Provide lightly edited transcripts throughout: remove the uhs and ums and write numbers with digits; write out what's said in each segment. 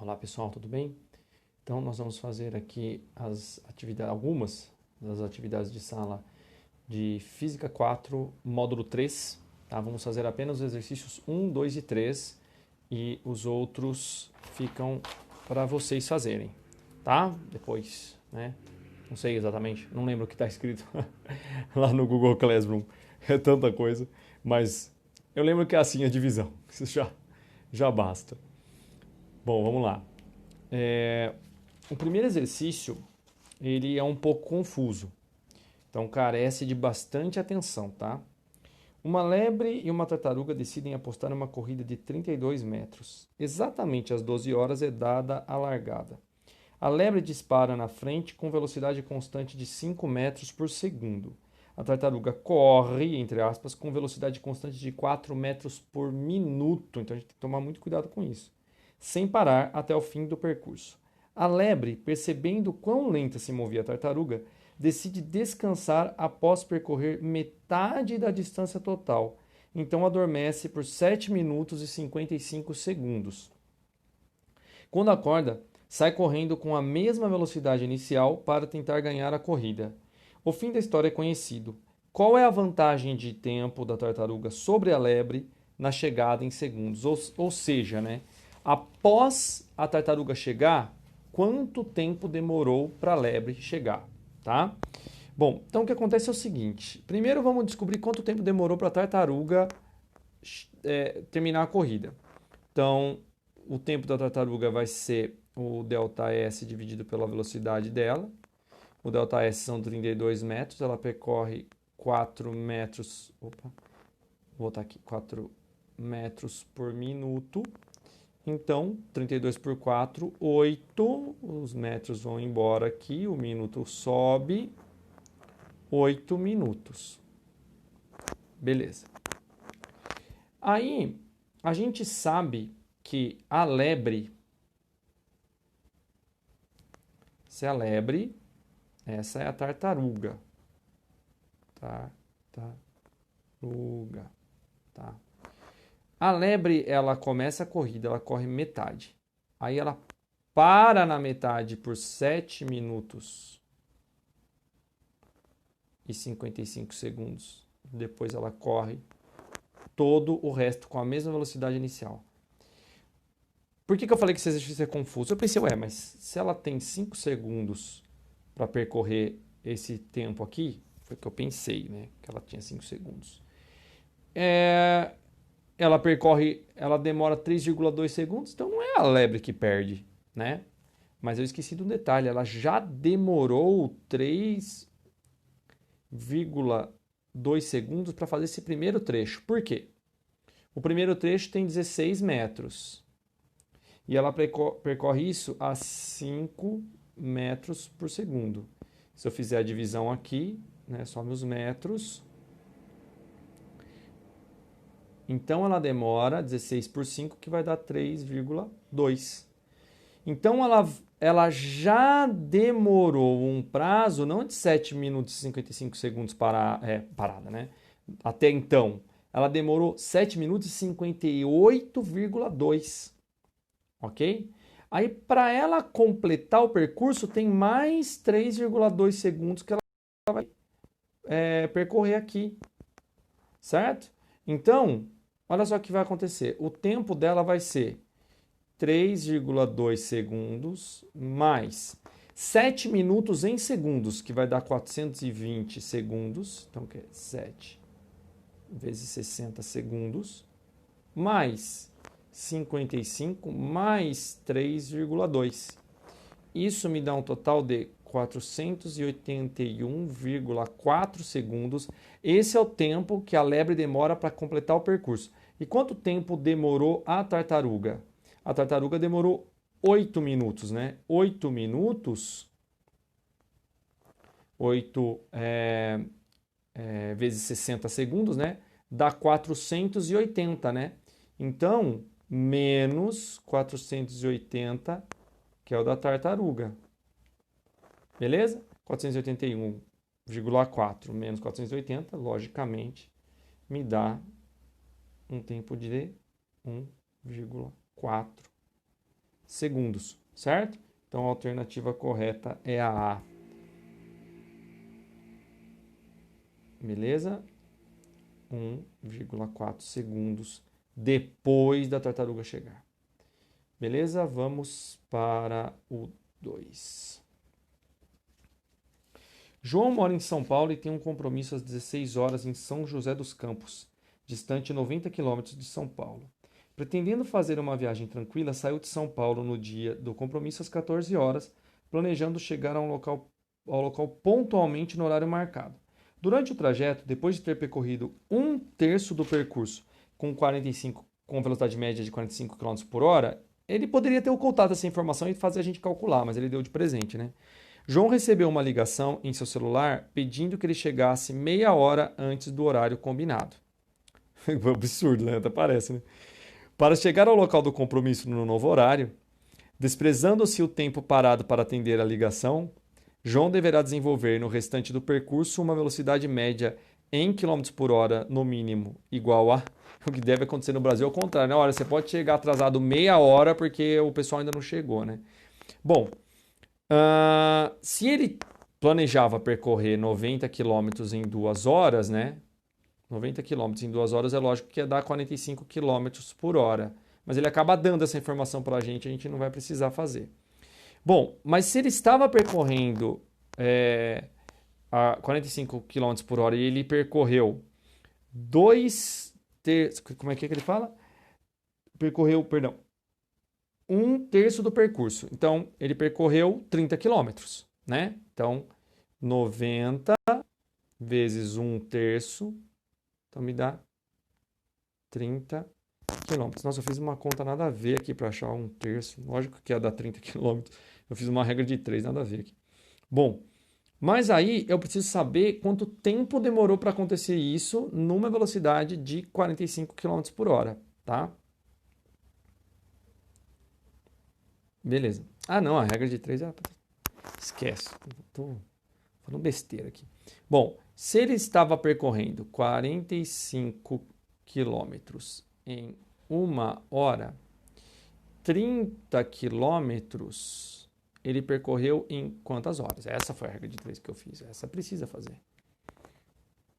Olá pessoal, tudo bem? Então nós vamos fazer aqui algumas das atividades de sala de Física 4, módulo 3. Tá? Vamos fazer apenas os exercícios 1, 2 e 3 e os outros ficam para vocês fazerem, tá? Depois, né? Não sei exatamente, não lembro o que está escrito lá no Google Classroom, é tanta coisa, mas eu lembro que é assim a divisão, isso já basta. Bom, vamos lá. O primeiro exercício, ele é um pouco confuso, então carece de bastante atenção, tá? Uma lebre e uma tartaruga decidem apostar numa corrida de 32 metros. Exatamente às 12 horas é dada a largada. A lebre dispara na frente com velocidade constante de 5 metros por segundo. A tartaruga corre, entre aspas, com velocidade constante de 4 metros por minuto. Então a gente tem que tomar muito cuidado com isso. Sem parar até o fim do percurso. A lebre, percebendo quão lenta se movia a tartaruga, decide descansar após percorrer metade da distância total. Então adormece por 7 minutos e 55 segundos. Quando acorda, sai correndo com a mesma velocidade inicial para tentar ganhar a corrida. O fim da história é conhecido. Qual é a vantagem de tempo da tartaruga sobre a lebre na chegada em segundos? Ou seja, né, após a tartaruga chegar, quanto tempo demorou para a lebre chegar, tá? Bom, então o que acontece é o seguinte. Primeiro vamos descobrir quanto tempo demorou para a tartaruga terminar a corrida. Então, o tempo da tartaruga vai ser o ΔS dividido pela velocidade dela. O ΔS são 32 metros, ela percorre 4 metros, vou botar aqui, 4 metros por minuto. Então, 32 por 4, 8, os metros vão embora aqui, o minuto sobe, 8 minutos. Beleza. Aí, a gente sabe que a lebre, essa é a lebre, essa é a tartaruga. Tartaruga, tá? A lebre, ela começa a corrida, ela corre metade. Aí ela para na metade por 7 minutos e 55 segundos. Depois ela corre todo o resto com a mesma velocidade inicial. Por que eu falei que esse exercício é confuso? Eu pensei, mas se ela tem 5 segundos para percorrer esse tempo aqui, foi o que eu pensei, né? Que ela tinha 5 segundos. Ela demora 3,2 segundos, então não é a lebre que perde, né? Mas eu esqueci de um detalhe, ela já demorou 3,2 segundos para fazer esse primeiro trecho. Por quê? O primeiro trecho tem 16 metros. E ela percorre isso a 5 metros por segundo. Se eu fizer a divisão aqui, né, some os metros. Então ela demora 16 por 5, que vai dar 3,2. Então ela já demorou um prazo não de 7 minutos e 55 segundos parada, né? Até então, ela demorou 7 minutos e 58,2. Ok? Aí, para ela completar o percurso, tem mais 3,2 segundos que ela vai percorrer aqui, certo? Então, olha só o que vai acontecer. O tempo dela vai ser 3,2 segundos mais 7 minutos em segundos, que vai dar 420 segundos. Então, que é 7 vezes 60 segundos, mais 55 mais 3,2. Isso me dá um total de 481,4 segundos. Esse é o tempo que a lebre demora para completar o percurso. E quanto tempo demorou a tartaruga? A tartaruga demorou 8 minutos, né? 8 minutos, 8 vezes 60 segundos, né? Dá 480, né? Então, menos 480, que é o da tartaruga. Beleza? 481,4 menos 480, logicamente, me dá um tempo de 1,4 segundos, certo? Então a alternativa correta é a A. Beleza? 1,4 segundos depois da tartaruga chegar. Beleza? Vamos para o 2. João mora em São Paulo e tem um compromisso às 16 horas em São José dos Campos, distante 90 quilômetros de São Paulo. Pretendendo fazer uma viagem tranquila, saiu de São Paulo no dia do compromisso às 14 horas, planejando chegar ao local pontualmente no horário marcado. Durante o trajeto, depois de ter percorrido um terço do percurso com velocidade média de 45 km por hora, ele poderia ter ocultado essa informação e fazer a gente calcular, mas ele deu de presente, né? João recebeu uma ligação em seu celular pedindo que ele chegasse meia hora antes do horário combinado. Absurdo, né? Até parece, né? Para chegar ao local do compromisso no novo horário, desprezando-se o tempo parado para atender a ligação, João deverá desenvolver no restante do percurso uma velocidade média em km por hora, no mínimo, igual a... O que deve acontecer no Brasil é o contrário, né? Olha, você pode chegar atrasado meia hora porque o pessoal ainda não chegou, né? Bom, se ele planejava percorrer 90 km em 2 horas, né? 90 km em 2 horas é lógico que ia dar 45 km por hora. Mas ele acaba dando essa informação para a gente não vai precisar fazer. Bom, mas se ele estava percorrendo a 45 km por hora e ele percorreu 2 terços... Como é que ele fala? Percorreu, perdão, 1/3 do percurso. Então, ele percorreu 30 km, né? Então, 90 vezes 1/3, então me dá 30 km. Nossa, eu fiz uma conta nada a ver aqui para achar 1/3. Lógico que ia dar 30 km. Eu fiz uma regra de 3, nada a ver aqui. Bom, mas aí eu preciso saber quanto tempo demorou para acontecer isso numa velocidade de 45 km por hora, tá? Beleza. Ah, não, a regra de 3 é... Esquece. Estou falando besteira aqui. Bom, se ele estava percorrendo 45 quilômetros em 1 hora, 30 quilômetros ele percorreu em quantas horas? Essa foi a regra de 3 que eu fiz. Essa precisa fazer.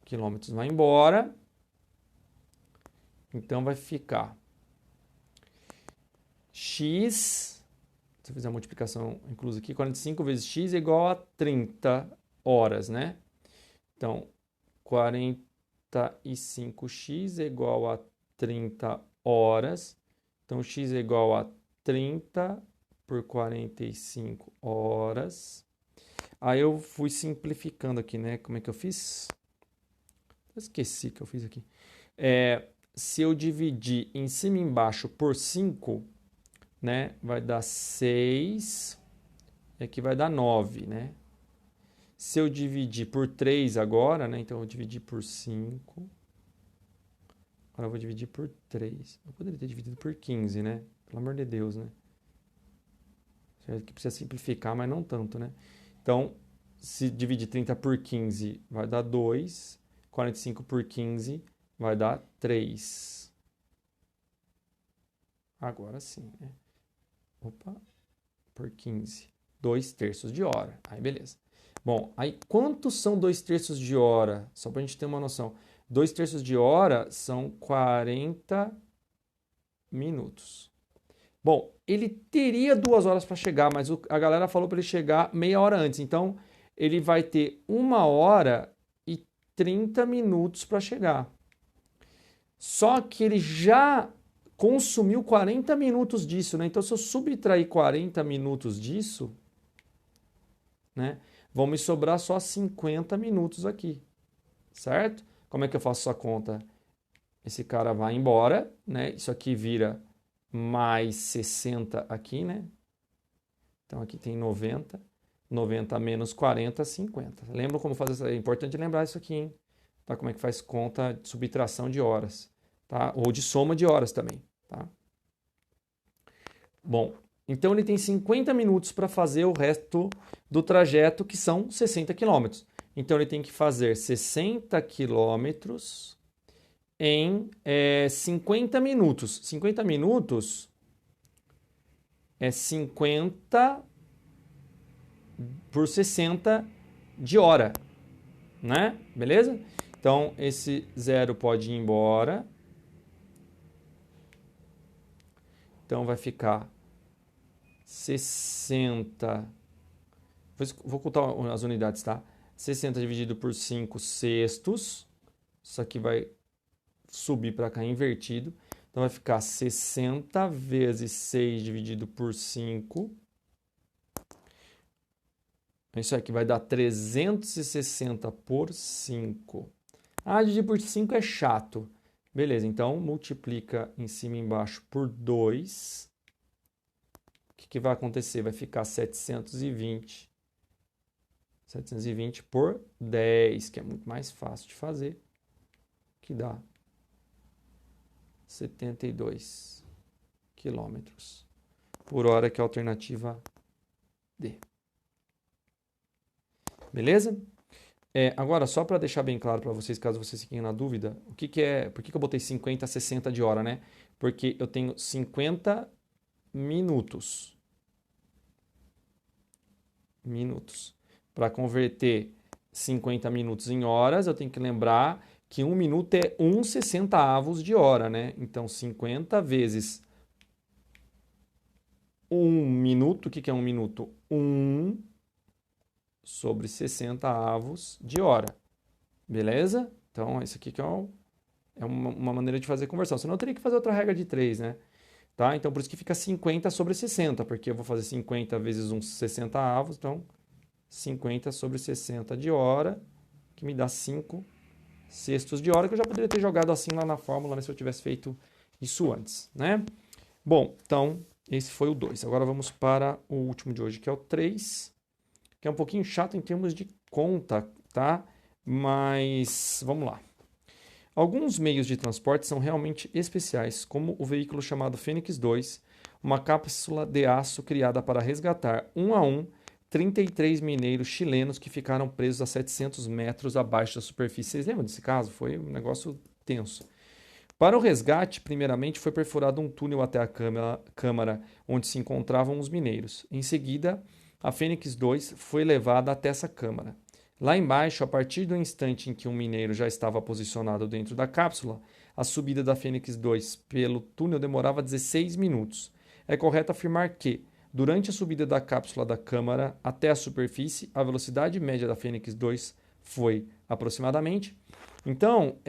Quilômetros vai embora. Então vai ficar x... Se eu fizer a multiplicação inclusa aqui, 45 vezes x é igual a 30 horas, né? Então, 45x é igual a 30 horas. Então, x é igual a 30 por 45 horas. Aí eu fui simplificando aqui, né? Como é que eu fiz? Eu esqueci que eu fiz aqui. Se eu dividir em cima e embaixo por 5... né? Vai dar 6 e aqui vai dar 9, né? Se eu dividir por 3 agora, né? Então eu vou dividir por 5. Agora eu vou dividir por 3. Eu poderia ter dividido por 15, né? Pelo amor de Deus, né? Que precisa simplificar, mas não tanto, né? Então, se dividir 30 por 15 vai dar 2. 45 por 15 vai dar 3. Agora sim, né? Opa, por 15. 2/3 de hora. Aí, beleza. Bom, aí quantos são 2/3 de hora? Só para a gente ter uma noção. 2/3 de hora são 40 minutos. Bom, ele teria 2 horas para chegar, mas a galera falou para ele chegar meia hora antes. Então, ele vai ter 1 hora e 30 minutos para chegar. Só que ele já consumiu 40 minutos disso, né? Então, se eu subtrair 40 minutos disso, né, vão me sobrar só 50 minutos aqui, certo? Como é que eu faço essa conta? Esse cara vai embora, né? Isso aqui vira mais 60 aqui, né? Então, aqui tem 90. 90 menos 40, 50. Lembra como fazer isso? É importante lembrar isso aqui, hein? Tá? Como é que faz conta de subtração de horas, tá? Ou de soma de horas também, tá? Bom, então ele tem 50 minutos para fazer o resto do trajeto, que são 60 quilômetros. Então ele tem que fazer 60 quilômetros em 50 minutos. 50 minutos é 50 por 60 de hora, né? Beleza? Então, esse zero pode ir embora. Então, vai ficar 60. Vou ocultar as unidades, tá? 60 dividido por 5 sextos. Isso aqui vai subir para cá invertido. Então, vai ficar 60 vezes 6 dividido por 5. Isso aqui vai dar 360 por 5. Ah, dividir por 5 é chato. Beleza, então multiplica em cima e embaixo por 2. O que vai acontecer? Vai ficar 720. 720 por 10, que é muito mais fácil de fazer, que dá 72 quilômetros por hora, que é a alternativa D. Beleza? Agora, só para deixar bem claro para vocês, caso vocês fiquem na dúvida, por que eu botei 50 a 60 de hora, né? Porque eu tenho 50 minutos. Para converter 50 minutos em horas, eu tenho que lembrar que 1 minuto é 1/60 de hora, né? Então, 50 vezes 1 minuto, o que é 1 minuto? 1 sobre 60 de hora. Beleza? Então, isso aqui que é uma maneira de fazer conversão. Senão eu teria que fazer outra regra de 3, né? Tá? Então, por isso que fica 50 sobre 60, porque eu vou fazer 50 vezes 1/60, então 50 sobre 60 de hora, que me dá 5 sextos de hora, que eu já poderia ter jogado assim lá na fórmula, né, se eu tivesse feito isso antes, né? Bom, então, esse foi o 2. Agora vamos para o último de hoje, que é o 3, que é um pouquinho chato em termos de conta, tá? Mas vamos lá. Alguns meios de transporte são realmente especiais, como o veículo chamado Fênix 2, uma cápsula de aço criada para resgatar um a um 33 mineiros chilenos que ficaram presos a 700 metros abaixo da superfície. Vocês lembram desse caso? Foi um negócio tenso. Para o resgate, primeiramente foi perfurado um túnel até a câmara onde se encontravam os mineiros. Em seguida, a Fênix 2 foi levada até essa câmara. Lá embaixo, a partir do instante em que um mineiro já estava posicionado dentro da cápsula, a subida da Fênix 2 pelo túnel demorava 16 minutos. É correto afirmar que, durante a subida da cápsula da câmara até a superfície, a velocidade média da Fênix 2 foi aproximadamente. Então,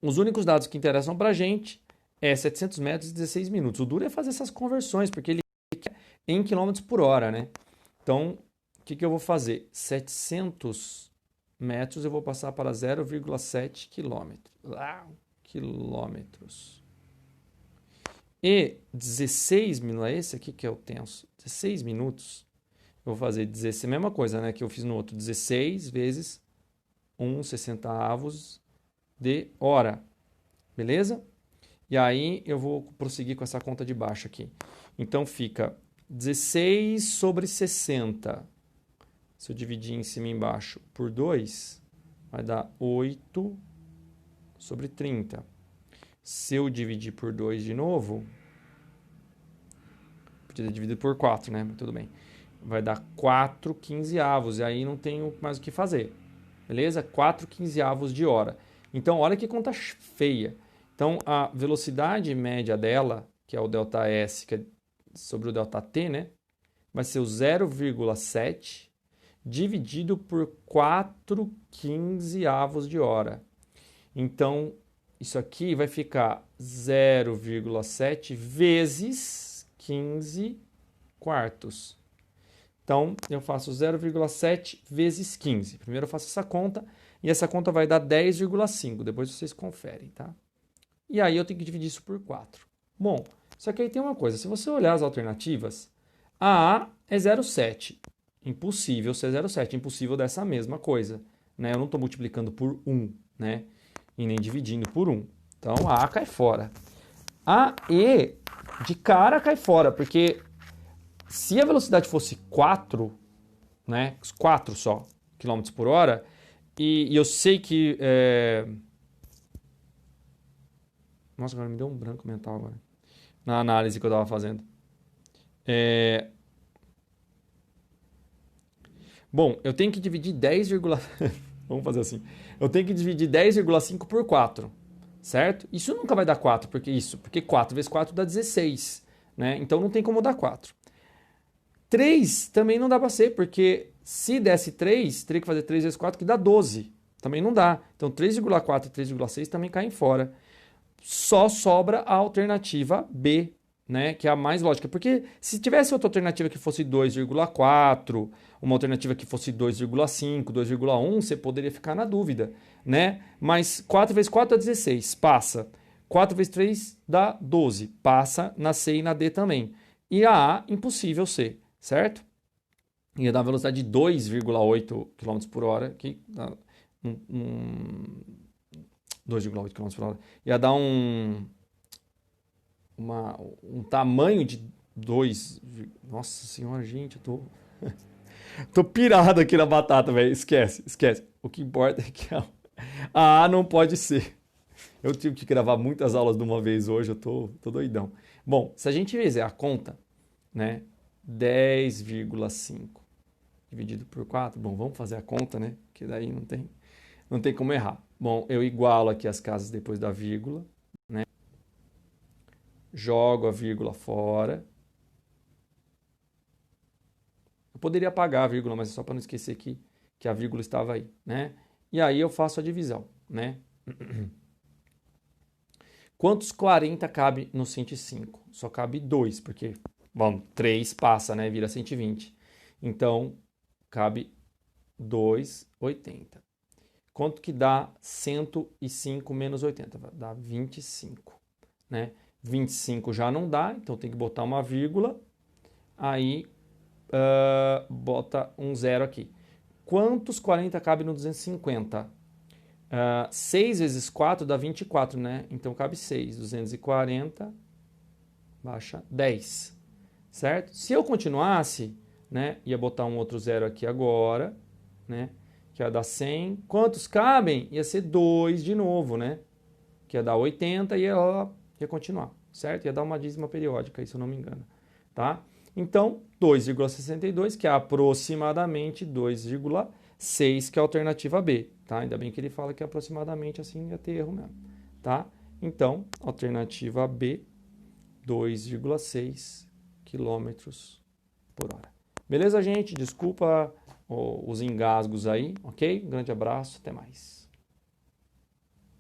os únicos dados que interessam para a gente é 700 metros e 16 minutos. O duro é fazer essas conversões, porque ele é em quilômetros por hora, né? Então, o que eu vou fazer? 700 metros eu vou passar para 0,7 quilômetros. E 16 minutos, é esse aqui que é o tenso, 16 minutos, eu vou fazer 16, mesma coisa, né, que eu fiz no outro, 16 vezes 1/60 de hora, beleza? E aí eu vou prosseguir com essa conta de baixo aqui. Então fica 16 sobre 60, se eu dividir em cima e embaixo por 2, vai dar 8 sobre 30. Se eu dividir por 2 de novo, podia ter dividido por 4, né? Mas tudo bem. Vai dar 4/15, e aí não tenho mais o que fazer. Beleza? 4/15 de hora. Então, olha que conta feia. Então, a velocidade média dela, que é o ΔS, que é sobre o ΔT, né? Vai ser o 0,7 dividido por 4/15 de hora. Então, isso aqui vai ficar 0,7 vezes 15 quartos. Então, eu faço 0,7 vezes 15. Primeiro eu faço essa conta, e essa conta vai dar 10,5. Depois vocês conferem, tá? E aí eu tenho que dividir isso por 4. Bom, só que aí tem uma coisa. Se você olhar as alternativas, a A é 0,7. Impossível ser 0,7. Impossível dessa mesma coisa, né? Eu não estou multiplicando por 1, né? E nem dividindo por 1. Então, a A cai fora. A E, de cara, cai fora, porque se a velocidade fosse 4, né? 4 só, quilômetros por hora, e eu sei que... Nossa, agora me deu um branco mental agora. na análise que eu estava fazendo. Bom, eu tenho que dividir 10, vamos fazer assim. Eu tenho que dividir 10,5 por 4, certo? Isso nunca vai dar 4, porque 4 vezes 4 dá 16, né? Então não tem como dar 4. 3 também não dá para ser, porque se desse 3, teria que fazer 3 vezes 4, que dá 12. Também não dá. Então 3,4 e 3,6 também caem fora. Só sobra a alternativa B, né, que é a mais lógica. Porque se tivesse outra alternativa que fosse 2,4, uma alternativa que fosse 2,5, 2,1, você poderia ficar na dúvida, né? Mas 4 vezes 4 dá 16, passa. 4 vezes 3 dá 12, passa na C e na D também. E a A, impossível ser, certo? Ia dar uma velocidade de 2,8 km por hora, que dá 2,8 km por hora. Ia dar um tamanho de 2. Nossa senhora, gente, eu tô pirado aqui na batata, velho. Esquece. O que importa é que a A não pode ser. Eu tive que gravar muitas aulas de uma vez hoje, eu tô doidão. Bom, se a gente fizer a conta, né? 10,5 dividido por 4. Bom, vamos fazer a conta, né? Que daí não tem como errar. Bom, eu igualo aqui as casas depois da vírgula, né? Jogo a vírgula fora. Eu poderia apagar a vírgula, mas é só para não esquecer que a vírgula estava aí, né? E aí eu faço a divisão, né? Quantos 40 cabe no 105? Só cabe 2, porque, bom, 3 passa, né? Vira 120. Então, cabe 2,80. Quanto que dá 105 menos 80? Dá 25, né? 25 já não dá, então tem que botar uma vírgula. Aí, bota um zero aqui. Quantos 40 cabe no 250? 6 vezes 4 dá 24, né? Então cabe 6. 240 baixa 10, certo? Se eu continuasse, né, ia botar um outro zero aqui agora, né, que ia dar 100. Quantos cabem? Ia ser 2 de novo, né? Que ia dar 80 e ia continuar, certo? Ia dar uma dízima periódica, se eu não me engano, tá? Então, 2,62, que é aproximadamente 2,6, que é a alternativa B, tá? Ainda bem que ele fala que é aproximadamente, assim ia ter erro mesmo, tá? Então, alternativa B, 2,6 km por hora. Beleza, gente? Desculpa os engasgos aí, ok? Um grande abraço, até mais.